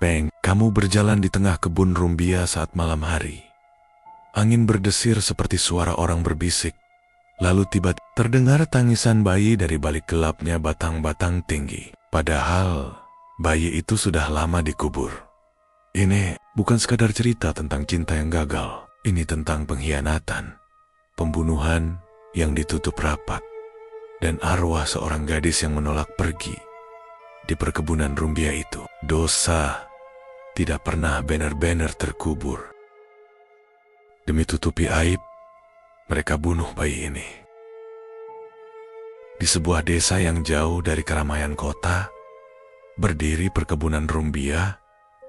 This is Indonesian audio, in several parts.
Peng, kamu berjalan di tengah kebun rumbia saat malam hari. Angin berdesir seperti suara orang berbisik. Lalu tiba-tiba terdengar tangisan bayi dari balik gelapnya batang-batang tinggi. Padahal bayi itu sudah lama dikubur. Ini bukan sekadar cerita tentang cinta yang gagal. Ini tentang pengkhianatan, pembunuhan yang ditutup rapat, dan arwah seorang gadis yang menolak pergi. Di perkebunan rumbia itu, dosa tidak pernah benar-benar terkubur. Demi tutupi aib, mereka bunuh bayi ini. Di sebuah desa yang jauh dari keramaian kota, berdiri perkebunan rumbia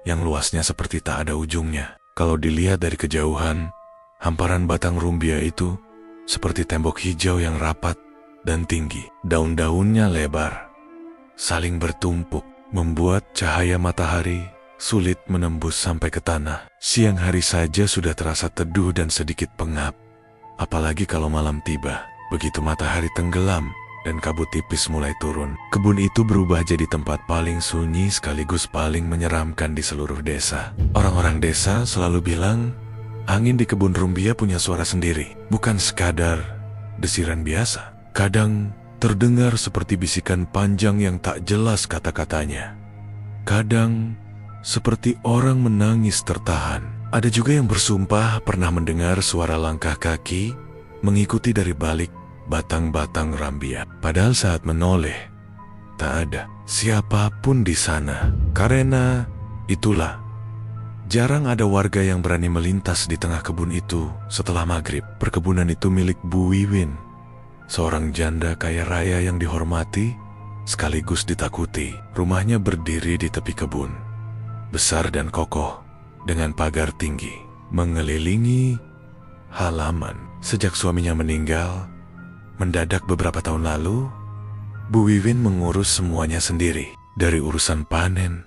yang luasnya seperti tak ada ujungnya. Kalau dilihat dari kejauhan, hamparan batang rumbia itu seperti tembok hijau yang rapat dan tinggi. Daun-daunnya lebar, saling bertumpuk, membuat cahaya matahari sulit menembus sampai ke tanah. Siang hari saja sudah terasa teduh dan sedikit pengap. Apalagi kalau malam tiba, begitu matahari tenggelam dan kabut tipis mulai turun. Kebun itu berubah jadi tempat paling sunyi sekaligus paling menyeramkan di seluruh desa. Orang-orang desa selalu bilang, angin di kebun rumbia punya suara sendiri, bukan sekadar desiran biasa. Kadang terdengar seperti bisikan panjang yang tak jelas kata-katanya. Kadang seperti orang menangis tertahan. Ada juga yang bersumpah pernah mendengar suara langkah kaki mengikuti dari balik batang-batang rambia. Padahal saat menoleh, tak ada siapapun di sana. Karena itulah, jarang ada warga yang berani melintas di tengah kebun itu setelah maghrib. Perkebunan itu milik Bu Wiwin, seorang janda kaya raya yang dihormati sekaligus ditakuti. Rumahnya berdiri di tepi kebun, besar dan kokoh, dengan pagar tinggi mengelilingi halaman. Sejak suaminya meninggal mendadak beberapa tahun lalu, Bu Wiwin mengurus semuanya sendiri. Dari urusan panen,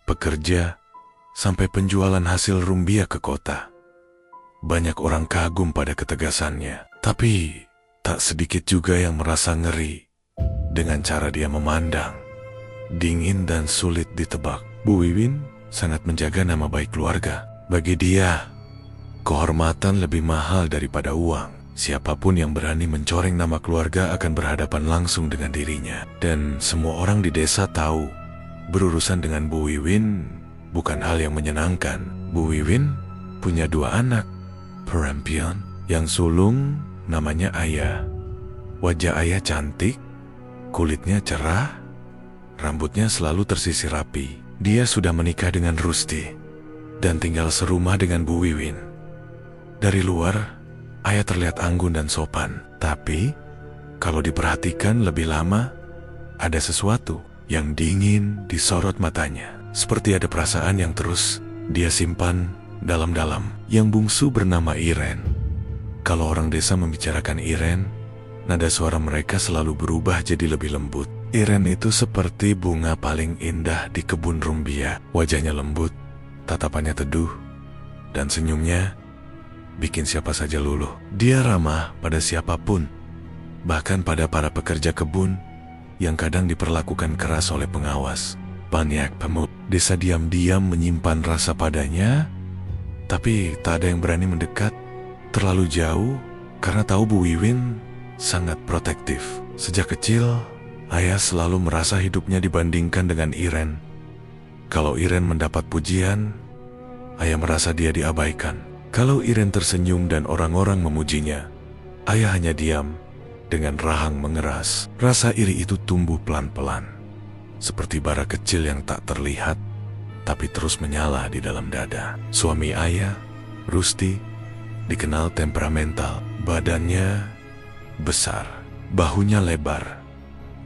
pekerja, sampai penjualan hasil rumbia ke kota. Banyak orang kagum pada ketegasannya, tapi tak sedikit juga yang merasa ngeri dengan cara dia memandang. Dingin dan sulit ditebak. Bu Wiwin sangat menjaga nama baik keluarga. Bagi dia, kehormatan lebih mahal daripada uang. Siapapun yang berani mencoreng nama keluarga akan berhadapan langsung dengan dirinya. Dan semua orang di desa tahu, berurusan dengan Bu Wiwin bukan hal yang menyenangkan. Bu Wiwin punya 2 anak perempuan. Yang sulung namanya Ayah. Wajah Ayah cantik, kulitnya cerah, rambutnya selalu tersisir rapi. Dia sudah menikah dengan Rusti dan tinggal serumah dengan Bu Wiwin. Dari luar, Ayah terlihat anggun dan sopan, tapi kalau diperhatikan lebih lama, ada sesuatu yang dingin disorot matanya. Seperti ada perasaan yang terus dia simpan dalam-dalam. Yang bungsu bernama Iren. Kalau orang desa membicarakan Iren, nada suara mereka selalu berubah jadi lebih lembut. Iren itu seperti bunga paling indah di kebun rumbia. Wajahnya lembut, tatapannya teduh, dan senyumnya bikin siapa saja luluh. Dia ramah pada siapapun, bahkan pada para pekerja kebun yang kadang diperlakukan keras oleh pengawas. Banyak pemuda desa diam-diam menyimpan rasa padanya, tapi tak ada yang berani mendekat terlalu jauh karena tahu Bu Wiwin sangat protektif. Sejak kecil, Ayah selalu merasa hidupnya dibandingkan dengan Iren. Kalau Iren mendapat pujian, Ayah merasa dia diabaikan. Kalau Iren tersenyum dan orang-orang memujinya, Ayah hanya diam dengan rahang mengeras. Rasa iri itu tumbuh pelan-pelan, seperti bara kecil yang tak terlihat, tapi terus menyala di dalam dada. Suami Ayah, Rusti, dikenal temperamental. Badannya besar, bahunya lebar,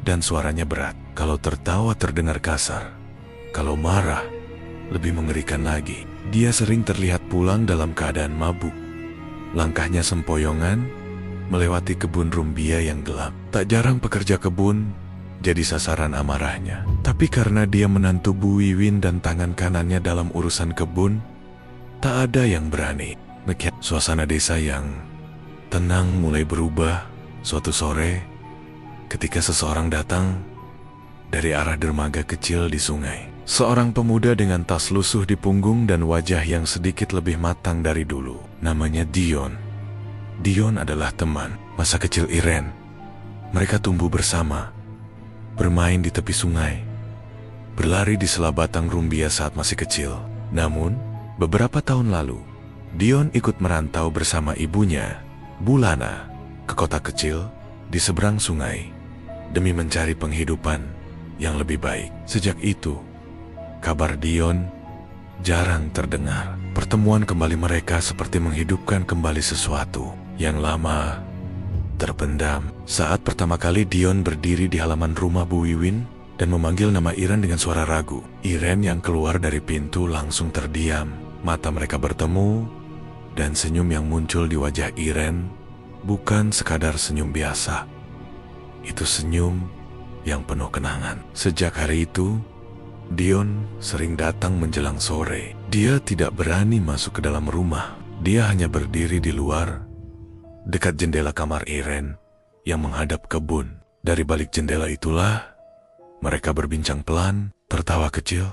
dan suaranya berat. Kalau tertawa terdengar kasar, kalau marah lebih mengerikan lagi. Dia sering terlihat pulang dalam keadaan mabuk. Langkahnya sempoyongan melewati kebun rumbia yang gelap. Tak jarang pekerja kebun jadi sasaran amarahnya. Tapi karena dia menantu Bu Wiwin dan tangan kanannya dalam urusan kebun, tak ada yang berani. Suasana desa yang tenang mulai berubah suatu sore ketika seseorang datang dari arah dermaga kecil di sungai. Seorang pemuda dengan tas lusuh di punggung dan wajah yang sedikit lebih matang dari dulu. Namanya Dion. Dion adalah teman masa kecil Irene. Mereka tumbuh bersama, bermain di tepi sungai, berlari di sela batang rumbia saat masih kecil. Namun, beberapa tahun lalu, Dion ikut merantau bersama ibunya, Bulana, ke kota kecil di seberang sungai demi mencari penghidupan yang lebih baik. Sejak itu, kabar Dion jarang terdengar. Pertemuan kembali mereka seperti menghidupkan kembali sesuatu yang lama terpendam. Saat pertama kali Dion berdiri di halaman rumah Bu Wiwin dan memanggil nama Irene dengan suara ragu. Irene yang keluar dari pintu langsung terdiam. Mata mereka bertemu dan senyum yang muncul di wajah Irene bukan sekadar senyum biasa. Itu senyum yang penuh kenangan. Sejak hari itu, Dion sering datang menjelang sore. Dia tidak berani masuk ke dalam rumah. Dia hanya berdiri di luar, dekat jendela kamar Irene yang menghadap kebun. Dari balik jendela itulah, mereka berbincang pelan, tertawa kecil,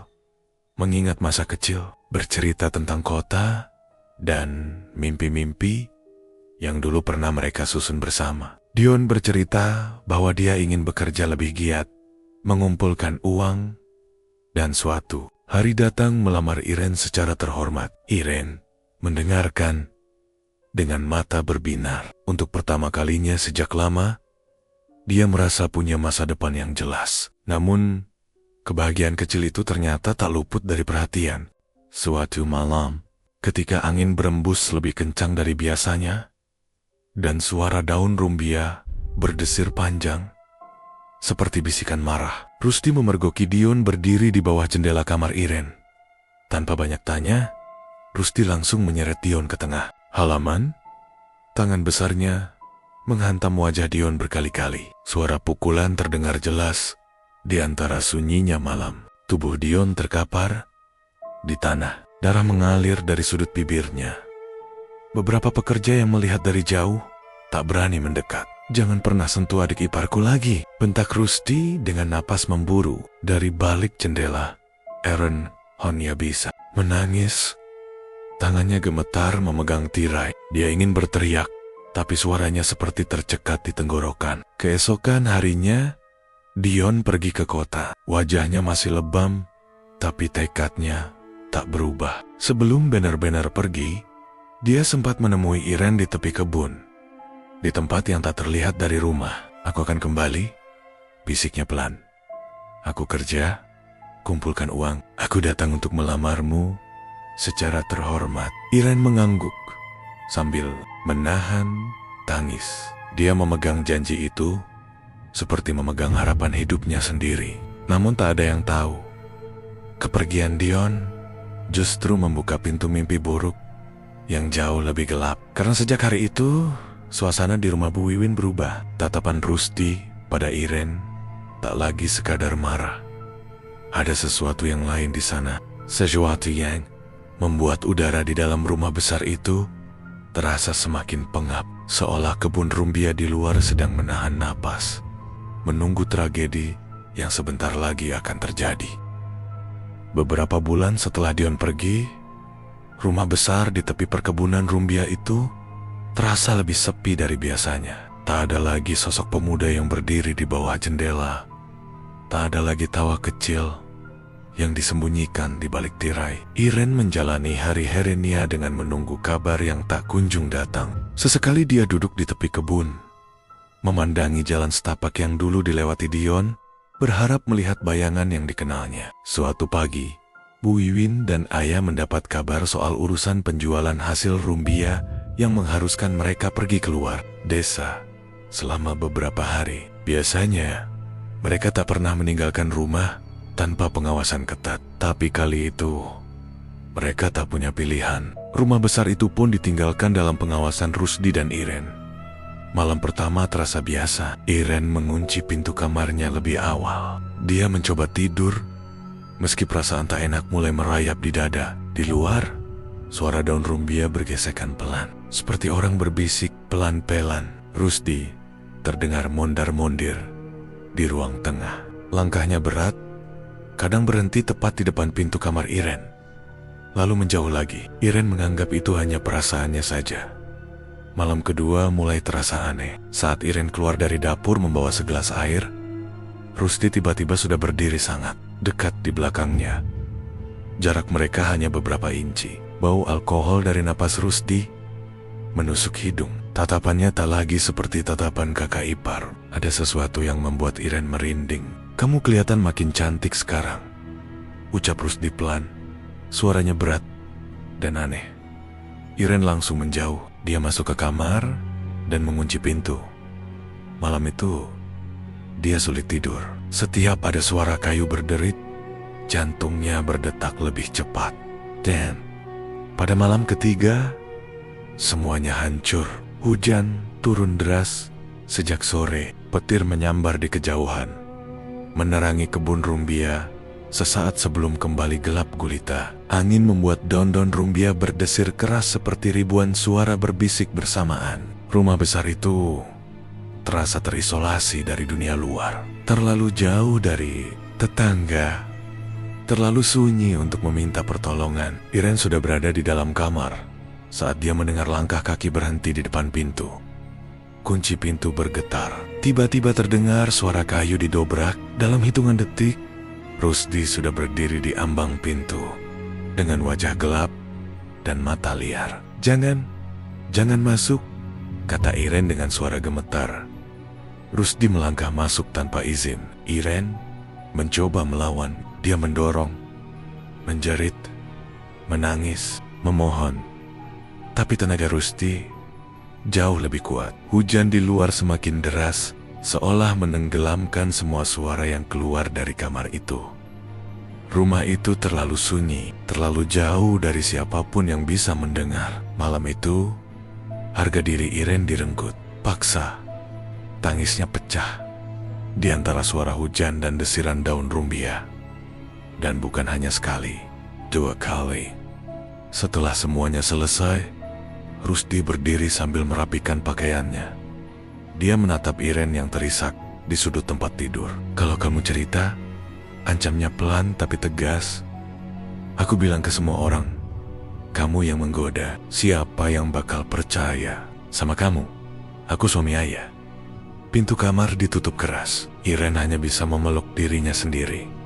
mengingat masa kecil, bercerita tentang kota, dan mimpi-mimpi yang dulu pernah mereka susun bersama. Dion bercerita bahwa dia ingin bekerja lebih giat, mengumpulkan uang, dan suatu hari datang melamar Irene secara terhormat. Irene mendengarkan dengan mata berbinar. Untuk pertama kalinya sejak lama, dia merasa punya masa depan yang jelas. Namun, kebahagiaan kecil itu ternyata tak luput dari perhatian. Suatu malam, ketika angin berembus lebih kencang dari biasanya, dan suara daun rumbia berdesir panjang, seperti bisikan marah, Rusdi memergoki Dion berdiri di bawah jendela kamar Irene. Tanpa banyak tanya, Rusdi langsung menyeret Dion ke tengah halaman. Tangan besarnya menghantam wajah Dion berkali-kali. Suara pukulan terdengar jelas di antara sunyinya malam. Tubuh Dion terkapar di tanah. Darah mengalir dari sudut bibirnya. Beberapa pekerja yang melihat dari jauh tak berani mendekat. "Jangan pernah sentuh adik iparku lagi," bentak Rusdi dengan napas memburu. Dari balik jendela, Aaron hanya bisa menangis. Tangannya gemetar memegang tirai. Dia ingin berteriak, tapi suaranya seperti tercekat di tenggorokan. Keesokan harinya, Dion pergi ke kota. Wajahnya masih lebam, tapi tekadnya tak berubah. Sebelum benar-benar pergi, dia sempat menemui Irene di tepi kebun, di tempat yang tak terlihat dari rumah. "Aku akan kembali," bisiknya pelan. "Aku kerja, kumpulkan uang. Aku datang untuk melamarmu secara terhormat." Irene mengangguk sambil menahan tangis. Dia memegang janji itu seperti memegang harapan hidupnya sendiri. Namun tak ada yang tahu, kepergian Dion justru membuka pintu mimpi buruk yang jauh lebih gelap. Karena sejak hari itu, suasana di rumah Bu Wiwin berubah. Tatapan Rusdi pada Irene tak lagi sekadar marah. Ada sesuatu yang lain di sana. Sesuatu yang membuat udara di dalam rumah besar itu terasa semakin pengap. Seolah kebun rumbia di luar sedang menahan napas, menunggu tragedi yang sebentar lagi akan terjadi. Beberapa bulan setelah Dion pergi, rumah besar di tepi perkebunan rumbia itu terasa lebih sepi dari biasanya. Tak ada lagi sosok pemuda yang berdiri di bawah jendela. Tak ada lagi tawa kecil yang disembunyikan di balik tirai. Irene menjalani hari-harinya dengan menunggu kabar yang tak kunjung datang. Sesekali dia duduk di tepi kebun, memandangi jalan setapak yang dulu dilewati Dion, berharap melihat bayangan yang dikenalnya. Suatu pagi, Bu Wiwin dan Ayah mendapat kabar soal urusan penjualan hasil rumbia yang mengharuskan mereka pergi keluar desa selama beberapa hari. Biasanya, mereka tak pernah meninggalkan rumah tanpa pengawasan ketat. Tapi kali itu, mereka tak punya pilihan. Rumah besar itu pun ditinggalkan dalam pengawasan Rusdi dan Irene. Malam pertama terasa biasa. Irene mengunci pintu kamarnya lebih awal. Dia mencoba tidur, meski perasaan tak enak mulai merayap di dada. Di luar, suara daun rumbia bergesekan pelan, seperti orang berbisik pelan-pelan. Rusdi terdengar mondar-mondir di ruang tengah. Langkahnya berat, Kadang berhenti tepat di depan pintu kamar Iren, lalu menjauh lagi. Iren menganggap itu hanya perasaannya saja. Malam kedua mulai terasa aneh. Saat Iren keluar dari dapur membawa segelas air, Rusdi tiba-tiba sudah berdiri sangat dekat di belakangnya. Jarak mereka hanya beberapa inci. Bau alkohol dari napas Rusdi menusuk hidung. Tatapannya tak lagi seperti tatapan kakak ipar. Ada sesuatu yang membuat Iren merinding. "Kamu kelihatan makin cantik sekarang," ucap Rusdi pelan. Suaranya berat dan aneh. Iren langsung menjauh. Dia masuk ke kamar dan mengunci pintu. Malam itu, dia sulit tidur. Setiap ada suara kayu berderit, jantungnya berdetak lebih cepat. Dan pada malam ketiga, semuanya hancur. Hujan turun deras sejak sore. Petir menyambar di kejauhan, menerangi kebun rumbia sesaat sebelum kembali gelap gulita. Angin membuat daun-daun rumbia berdesir keras seperti ribuan suara berbisik bersamaan. Rumah besar itu terasa terisolasi dari dunia luar. Terlalu jauh dari tetangga. Terlalu sunyi untuk meminta pertolongan. Iren sudah berada di dalam kamar saat dia mendengar langkah kaki berhenti di depan pintu. Kunci pintu bergetar. Tiba-tiba terdengar suara kayu didobrak. Dalam hitungan detik, Rusdi sudah berdiri di ambang pintu dengan wajah gelap dan mata liar. Jangan masuk," kata Iren dengan suara gemetar. Rusdi melangkah masuk tanpa izin. Iren mencoba melawan. Dia mendorong, menjerit, menangis, memohon. Tapi tenaga Rusdi jauh lebih kuat. Hujan di luar semakin deras, seolah menenggelamkan semua suara yang keluar dari kamar itu. Rumah itu terlalu sunyi, terlalu jauh dari siapapun yang bisa mendengar. Malam itu, harga diri Iren direnggut. Paksa, tangisnya pecah di antara suara hujan dan desiran daun rumbia. Dan bukan hanya sekali, 2 kali. Setelah semuanya selesai, Rusdi berdiri sambil merapikan pakaiannya. Dia menatap Iren yang terisak di sudut tempat tidur. "Kalau kamu cerita," ancamnya pelan tapi tegas, "aku bilang ke semua orang, kamu yang menggoda. Siapa yang bakal percaya sama kamu? Aku suami ayah." Pintu kamar ditutup keras. Iren hanya bisa memeluk dirinya sendiri.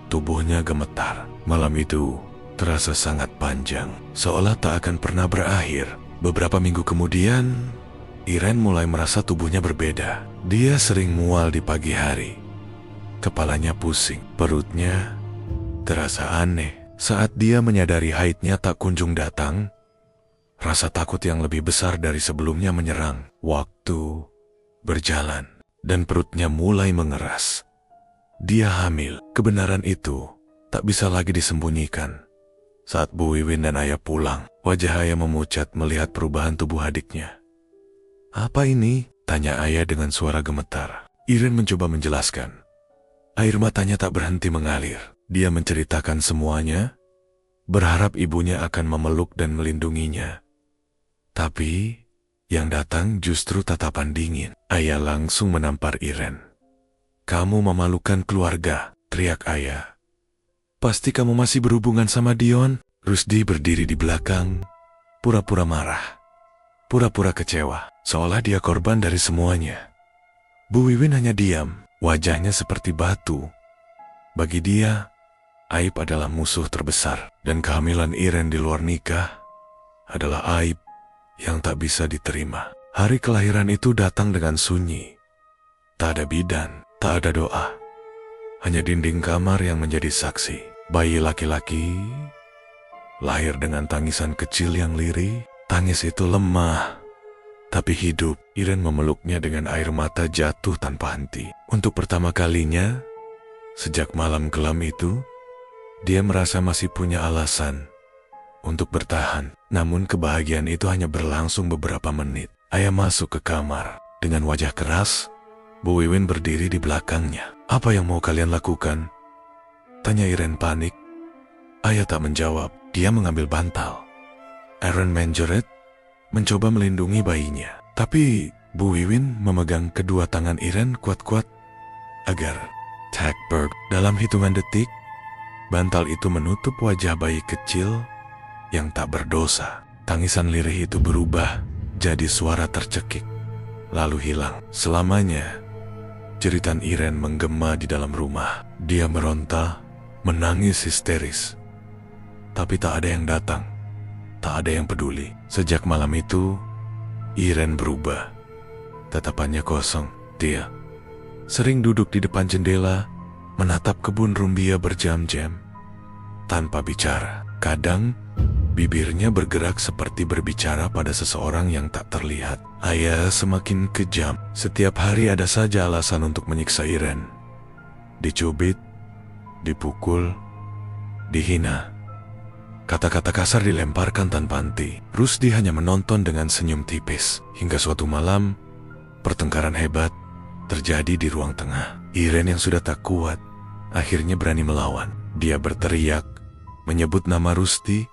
Tubuhnya gemetar. Malam itu terasa sangat panjang, seolah tak akan pernah berakhir. Beberapa minggu kemudian, Iren mulai merasa tubuhnya berbeda. Dia sering mual di pagi hari. Kepalanya pusing, perutnya terasa aneh. Saat dia menyadari haidnya tak kunjung datang, rasa takut yang lebih besar dari sebelumnya menyerang. Waktu berjalan, dan perutnya mulai mengeras. Dia hamil. Kebenaran itu tak bisa lagi disembunyikan. Saat Bu Wiwin dan ayah pulang, wajah ayah memucat melihat perubahan tubuh adiknya. "Apa ini?" tanya ayah dengan suara gemetar. Iren mencoba menjelaskan. Air matanya tak berhenti mengalir. Dia menceritakan semuanya, berharap ibunya akan memeluk dan melindunginya. Tapi yang datang justru tatapan dingin. Ayah langsung menampar Iren. "Kamu memalukan keluarga," teriak ayah. "Pasti kamu masih berhubungan sama Dion." Rusdi berdiri di belakang, pura-pura marah, pura-pura kecewa, seolah dia korban dari semuanya. Bu Wiwin hanya diam, wajahnya seperti batu. Bagi dia, aib adalah musuh terbesar, dan kehamilan Iren di luar nikah adalah aib yang tak bisa diterima. Hari kelahiran itu datang dengan sunyi. Tak ada bidan, tak ada doa. Hanya dinding kamar yang menjadi saksi. Bayi laki-laki lahir dengan tangisan kecil yang lirih. Tangis itu lemah, tapi hidup. Iren memeluknya dengan air mata jatuh tanpa henti. Untuk pertama kalinya, sejak malam kelam itu, dia merasa masih punya alasan untuk bertahan. Namun kebahagiaan itu hanya berlangsung beberapa menit. Ayah masuk ke kamar. Dengan wajah keras, Bu Wiwin berdiri di belakangnya. "Apa yang mau kalian lakukan?" tanya Iren panik. Ayah tak menjawab. Dia mengambil bantal. Iren menjerit, mencoba melindungi bayinya. Tapi Bu Wiwin memegang kedua tangan Iren kuat-kuat agar Takberg. Dalam hitungan detik, Bantal itu menutup wajah bayi kecil yang tak berdosa. Tangisan lirih itu berubah jadi suara tercekik, lalu hilang selamanya. Jeritan Iren menggema di dalam rumah. Dia meronta, menangis histeris. Tapi tak ada yang datang, tak ada yang peduli. Sejak malam itu, Iren berubah. Tatapannya kosong. Dia sering duduk di depan jendela, menatap kebun rumbia berjam-jam, tanpa bicara. Kadang, bibirnya bergerak seperti berbicara pada seseorang yang tak terlihat. Ayah semakin kejam. Setiap hari ada saja alasan untuk menyiksa Iren. Dicubit, dipukul, dihina. Kata-kata kasar dilemparkan tanpa henti. Rusdi hanya menonton dengan senyum tipis. Hingga suatu malam, pertengkaran hebat terjadi di ruang tengah. Iren yang sudah tak kuat akhirnya berani melawan. Dia berteriak, menyebut nama Rusdi,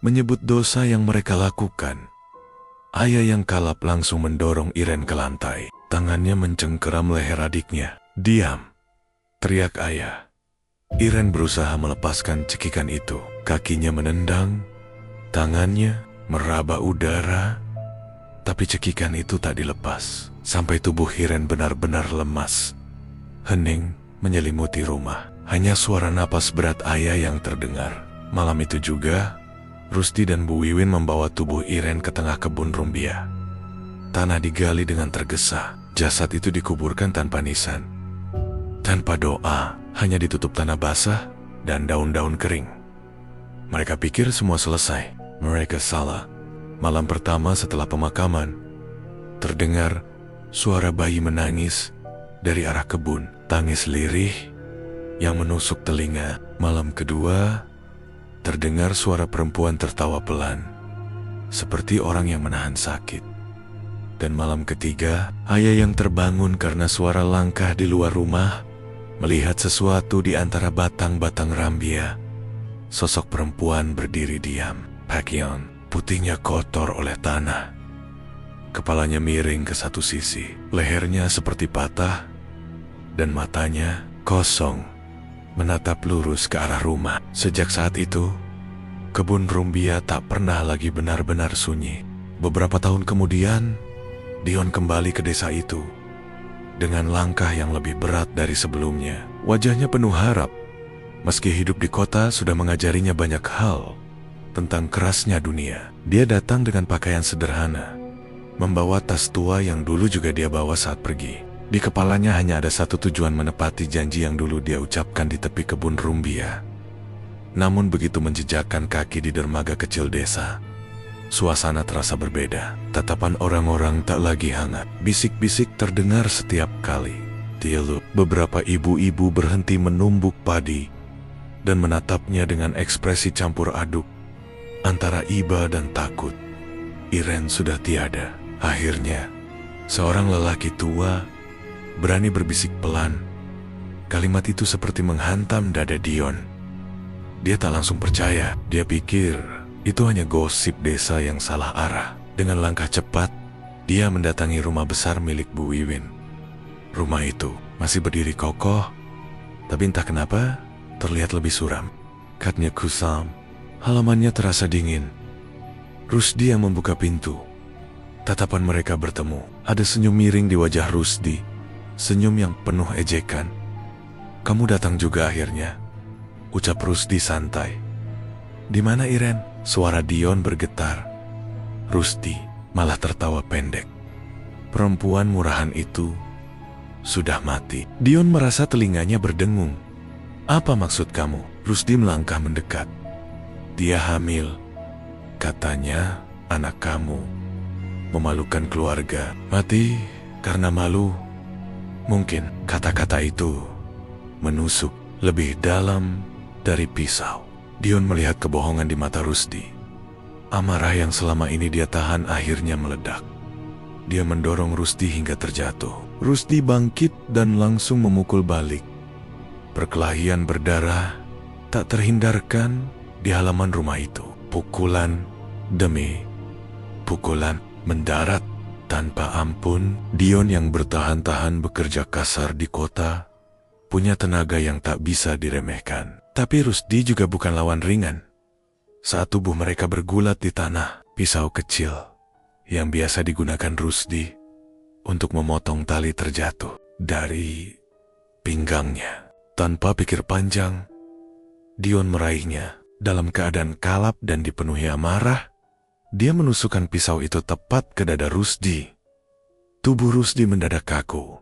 menyebut dosa yang mereka lakukan. Ayah yang kalap langsung mendorong Iren ke lantai. Tangannya mencengkeram leher adiknya. "Diam!" teriak ayah. Iren berusaha melepaskan cekikan itu. Kakinya menendang, tangannya meraba udara, tapi cekikan itu tak dilepas. Sampai tubuh Iren benar-benar lemas. Hening menyelimuti rumah. Hanya suara napas berat ayah yang terdengar. Malam itu juga, Rusdi dan Bu Wiwin membawa tubuh Iren ke tengah kebun rumbia. Tanah digali dengan tergesa. Jasad itu dikuburkan tanpa nisan, tanpa doa, hanya ditutup tanah basah dan daun-daun kering. Mereka pikir semua selesai. Mereka salah. Malam pertama setelah pemakaman, terdengar suara bayi menangis dari arah kebun. Tangis lirih yang menusuk telinga. Malam kedua, terdengar suara perempuan tertawa pelan, seperti orang yang menahan sakit. Dan malam ketiga, ayah yang terbangun karena suara langkah di luar rumah, melihat sesuatu di antara batang-batang rambia. Sosok perempuan berdiri diam. Pakaian putihnya kotor oleh tanah. Kepalanya miring ke satu sisi, lehernya seperti patah, dan matanya kosong, menatap lurus ke arah rumah. Sejak saat itu, kebun rumbia tak pernah lagi benar-benar sunyi. Beberapa tahun kemudian, Dion kembali ke desa itu dengan langkah yang lebih berat dari sebelumnya. Wajahnya penuh harap. Meski hidup di kota sudah mengajarinya banyak hal tentang kerasnya dunia. Dia datang dengan pakaian sederhana, membawa tas tua yang dulu juga dia bawa saat pergi. Di kepalanya hanya ada satu tujuan: menepati janji yang dulu dia ucapkan di tepi kebun rumbia. Namun begitu menjejakkan kaki di dermaga kecil desa, suasana terasa berbeda. Tatapan orang-orang tak lagi hangat. Bisik-bisik terdengar setiap kali. Tieluk, beberapa ibu-ibu berhenti menumbuk padi dan menatapnya dengan ekspresi campur aduk antara iba dan takut. Iren sudah tiada. Akhirnya, seorang lelaki tua berani berbisik pelan. Kalimat itu seperti menghantam dada Dion. Dia tak langsung percaya. Dia pikir itu hanya gosip desa yang salah arah. Dengan langkah cepat, dia mendatangi rumah besar milik Bu Wiwin. Rumah itu masih berdiri kokoh, tapi entah kenapa terlihat lebih suram. Katnya kusam, halamannya terasa dingin. Rusdi yang membuka pintu. Tatapan mereka bertemu. Ada senyum miring di wajah Rusdi, senyum yang penuh ejekan. "Kamu datang juga akhirnya," ucap Rusdi santai. "Di mana Iren?" Suara Dion bergetar. Rusdi malah tertawa pendek. Perempuan murahan itu sudah mati. Dion merasa telinganya berdengung. "Apa maksud kamu?" Rusdi melangkah mendekat. "Dia hamil. Katanya anak kamu. Memalukan keluarga. Mati karena malu." Mungkin kata-kata itu menusuk lebih dalam dari pisau. Dion melihat kebohongan di mata Rusdi. Amarah yang selama ini dia tahan akhirnya meledak. Dia mendorong Rusdi hingga terjatuh. Rusdi bangkit dan langsung memukul balik. Perkelahian berdarah tak terhindarkan di halaman rumah itu. Pukulan demi pukulan mendarat tanpa ampun. Dion yang bertahan-tahan bekerja kasar di kota punya tenaga yang tak bisa diremehkan. Tapi Rusdi juga bukan lawan ringan. Saat tubuh mereka bergulat di tanah, pisau kecil yang biasa digunakan Rusdi untuk memotong tali terjatuh dari pinggangnya. Tanpa pikir panjang, Dion meraihnya. Dalam keadaan kalap dan dipenuhi amarah, dia menusukkan pisau itu tepat ke dada Rusdi. Tubuh Rusdi mendadak kaku.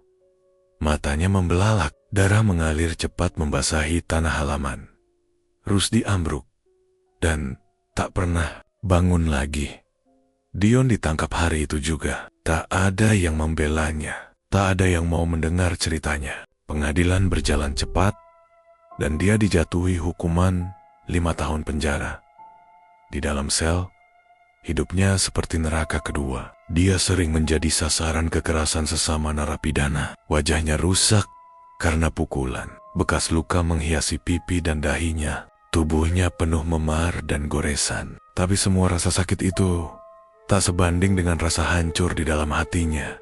Matanya membelalak, darah mengalir cepat membasahi tanah halaman. Rusdi ambruk dan tak pernah bangun lagi. Dion ditangkap hari itu juga. Tak ada yang membelanya, tak ada yang mau mendengar ceritanya. Pengadilan berjalan cepat dan dia dijatuhi hukuman 5 tahun penjara. Di dalam sel, hidupnya seperti neraka kedua. Dia sering menjadi sasaran kekerasan sesama narapidana. Wajahnya rusak karena pukulan. Bekas luka menghiasi pipi dan dahinya. Tubuhnya penuh memar dan goresan. Tapi semua rasa sakit itu tak sebanding dengan rasa hancur di dalam hatinya.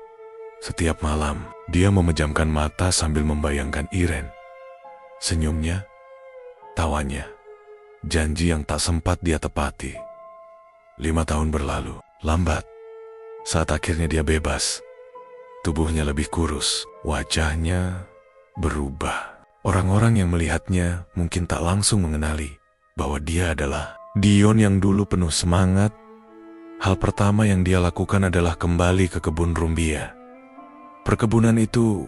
Setiap malam, dia memejamkan mata sambil membayangkan Iren. Senyumnya, tawanya, janji yang tak sempat dia tepati. 5 tahun berlalu, lambat. Saat akhirnya dia bebas, tubuhnya lebih kurus, wajahnya berubah. Orang-orang yang melihatnya mungkin tak langsung mengenali bahwa dia adalah Dion yang dulu penuh semangat. Hal pertama yang dia lakukan adalah kembali ke kebun rumbia. Perkebunan itu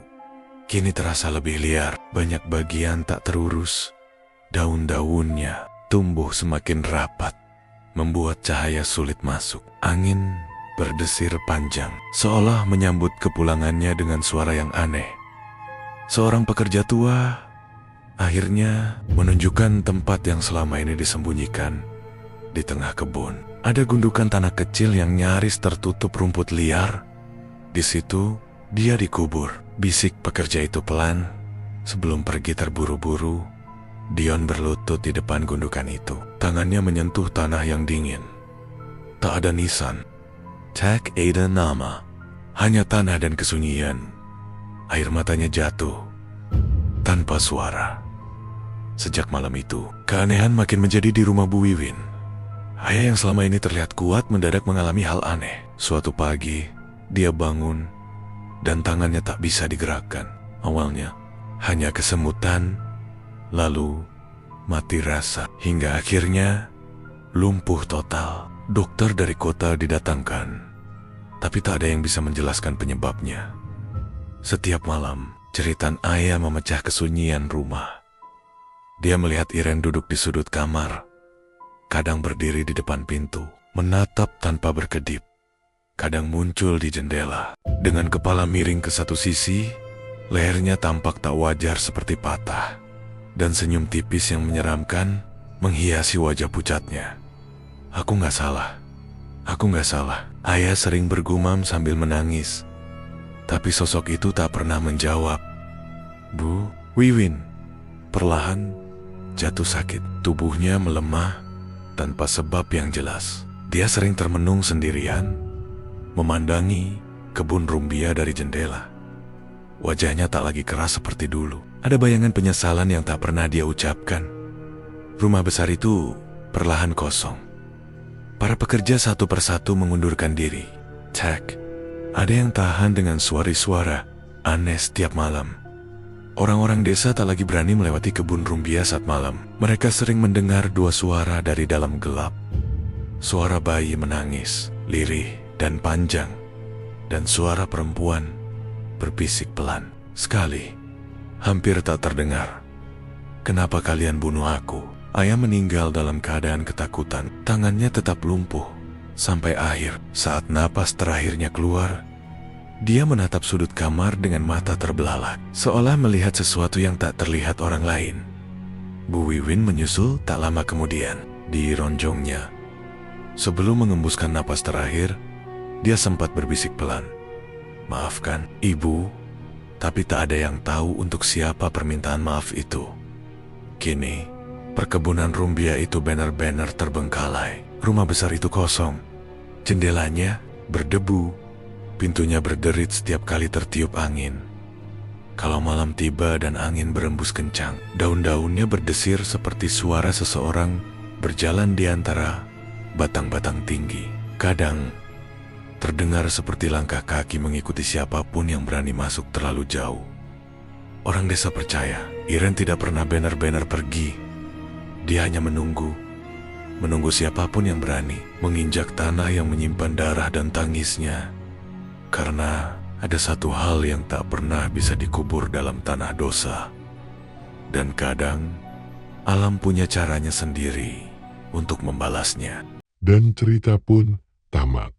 kini terasa lebih liar, banyak bagian tak terurus. Daun-daunnya tumbuh semakin rapat, membuat cahaya sulit masuk. Angin berdesir panjang, seolah menyambut kepulangannya dengan suara yang aneh. Seorang pekerja tua akhirnya menunjukkan tempat yang selama ini disembunyikan. Di tengah kebun, ada gundukan tanah kecil yang nyaris tertutup rumput liar. Di situ, dia dikubur. Bisik pekerja itu pelan. Sebelum pergi terburu-buru, Dion berlutut di depan gundukan itu. Tangannya menyentuh tanah yang dingin. Tak ada nisan, tak ada nama, hanya tanah dan kesunyian. Air matanya jatuh tanpa suara. Sejak malam itu, keanehan makin menjadi di rumah Bu Wiwin. Ayah yang selama ini terlihat kuat mendadak mengalami hal aneh. Suatu pagi, dia bangun dan tangannya tak bisa digerakkan. Awalnya, hanya kesemutan, lalu mati rasa, hingga akhirnya lumpuh total. Dokter dari kota didatangkan, tapi tak ada yang bisa menjelaskan penyebabnya. Setiap malam, jeritan ayah memecah kesunyian rumah. Dia melihat Iren duduk di sudut kamar, kadang berdiri di depan pintu, menatap tanpa berkedip. Kadang muncul di jendela, dengan kepala miring ke satu sisi, lehernya tampak tak wajar seperti patah, dan senyum tipis yang menyeramkan menghiasi wajah pucatnya. Aku gak salah, aku gak salah. Ayah sering bergumam sambil menangis, tapi sosok itu tak pernah menjawab. Bu Wiwin perlahan jatuh sakit. Tubuhnya melemah tanpa sebab yang jelas. Dia sering termenung sendirian, memandangi kebun rumbia dari jendela. Wajahnya tak lagi keras seperti dulu. Ada bayangan penyesalan yang tak pernah dia ucapkan. Rumah besar itu perlahan kosong. Para pekerja satu persatu mengundurkan diri. Tak, ada yang tahan dengan suara-suara aneh setiap malam. Orang-orang desa tak lagi berani melewati kebun rumbia saat malam. Mereka sering mendengar dua suara dari dalam gelap. Suara bayi menangis, lirih dan panjang, dan suara perempuan berbisik pelan. Sekali, hampir tak terdengar. Kenapa kalian bunuh aku? Ayah meninggal dalam keadaan ketakutan. Tangannya tetap lumpuh. Sampai akhir, saat napas terakhirnya keluar, dia menatap sudut kamar dengan mata terbelalak, seolah melihat sesuatu yang tak terlihat orang lain. Bu Wiwin menyusul tak lama kemudian, di ronjongnya. Sebelum mengembuskan napas terakhir, dia sempat berbisik pelan. Maafkan, Ibu, tapi tak ada yang tahu untuk siapa permintaan maaf itu. Kini, perkebunan rumbia itu benar-benar terbengkalai. Rumah besar itu kosong. Jendelanya berdebu. Pintunya berderit setiap kali tertiup angin. Kalau malam tiba dan angin berembus kencang, daun-daunnya berdesir seperti suara seseorang berjalan di antara batang-batang tinggi. Kadang terdengar seperti langkah kaki mengikuti siapapun yang berani masuk terlalu jauh. Orang desa percaya, Iren tidak pernah benar-benar pergi. Dia hanya menunggu siapapun yang berani menginjak tanah yang menyimpan darah dan tangisnya. Karena ada satu hal yang tak pernah bisa dikubur dalam tanah dosa. Dan kadang, alam punya caranya sendiri untuk membalasnya. Dan cerita pun tamat.